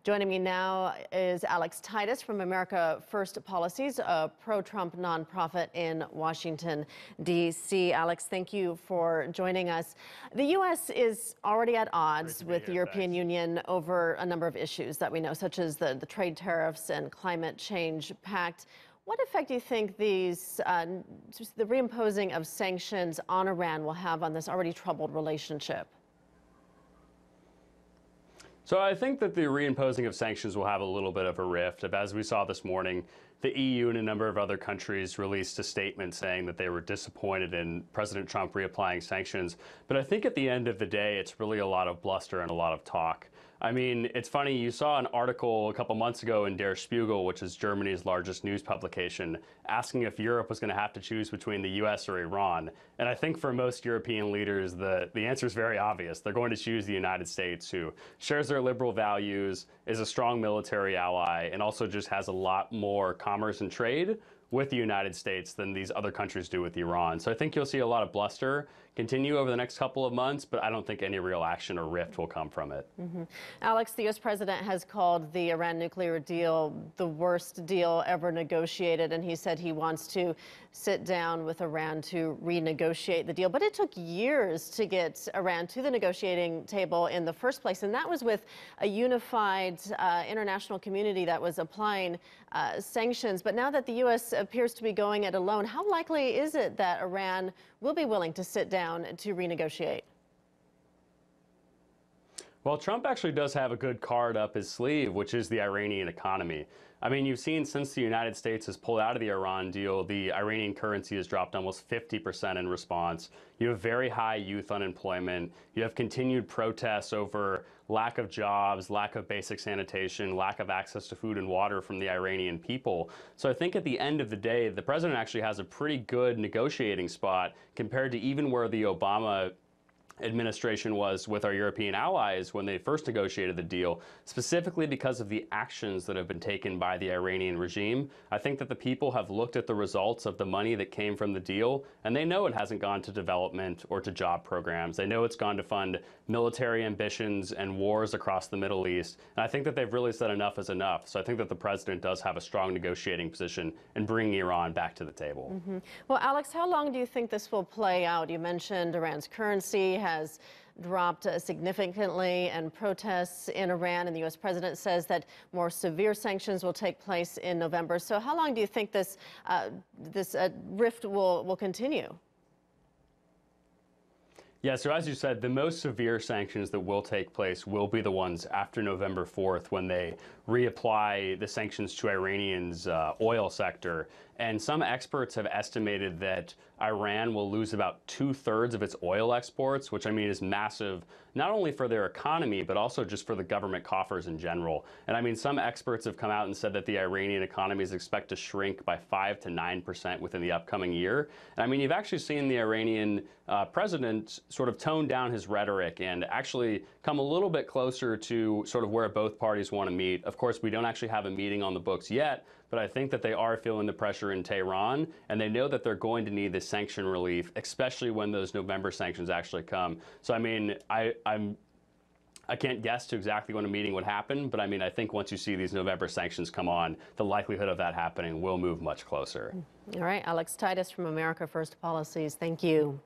Joining me now is Titus from America First Policies, a pro-Trump nonprofit in Washington, D.C. Alex, thank you for joining us. The U.S. is already at odds with the European Union over a number of issues that we know, such as the trade tariffs and climate change pact. What effect do you think the reimposing of sanctions on Iran will have on this already troubled relationship? So I think that the reimposing of sanctions will have a little bit of a rift. As we saw this morning, the EU and a number of other countries released a statement saying that they were disappointed in President Trump reapplying sanctions. But I think at the end of the day, it's really a lot of bluster and a lot of talk. I mean, it's funny, you saw an article a couple months ago in Der Spiegel, which is Germany's largest news publication, asking if Europe was going to have to choose between the US or Iran. And I think for most European leaders, the answer is very obvious. They're going to choose the United States, who shares their liberal values, is a strong military ally, and also just has a lot more commerce and trade with the United States than these other countries do with Iran. So I think you'll see a lot of bluster continue over the next couple of months, but I don't think any real action or rift will come from it. Alex, the U.S. president has called the Iran nuclear deal the worst deal ever negotiated, and he said he wants to sit down with Iran to renegotiate the deal. But it took years to get Iran to the negotiating table in the first place, and that was with a unified international community that was applying sanctions. But now that the U.S. appears to be going it alone, how likely is it that Iran will be willing to sit down to renegotiate? Well, Trump actually does have a good card up his sleeve, which is the Iranian economy. I mean, you've seen since the United States has pulled out of the Iran deal, the Iranian currency has dropped almost 50% in response. You have very high youth unemployment. You have continued protests over lack of jobs, lack of basic sanitation, lack of access to food and water from the Iranian people. So I think at the end of the day, the president actually has a pretty good negotiating spot compared to even where the Obama administration was with our European allies when they first negotiated the deal, specifically because of the actions that have been taken by the Iranian regime. I think that the people have looked at the results of the money that came from the deal, and they know it hasn't gone to development or to job programs. They know it's gone to fund military ambitions and wars across the Middle East. And I think that they've really said enough is enough. So I think that the president does have a strong negotiating position in bringing Iran back to the table. Well, Alex, how long do you think this will play out? You mentioned Iran's currency has dropped significantly, and protests in Iran, and the U.S. president says that more severe sanctions will take place in November. So how long do you think this rift will continue? Yeah, so as you said, the most severe sanctions that will take place will be the ones after November 4th, when they reapply the sanctions to Iranian's oil sector. And some experts have estimated that Iran will lose about 2/3 of its oil exports, which I mean is massive, not only for their economy, but also just for the government coffers in general. And I mean, some experts have come out and said that the Iranian economy is expected to shrink by 5 to 9% within the upcoming year. And I mean, you've actually seen the Iranian president sort of tone down his rhetoric and actually come a little bit closer to sort of where both parties want to meet. Of course, we don't actually have a meeting on the books yet, but I think that they are feeling the pressure in Tehran, and they know that they're going to need this sanction relief, especially when those November sanctions actually come. So, I mean, I can't guess to exactly when a meeting would happen, but I mean, I think once you see these November sanctions come on, the likelihood of that happening will move much closer. All right, Titus from America First Policies, thank you.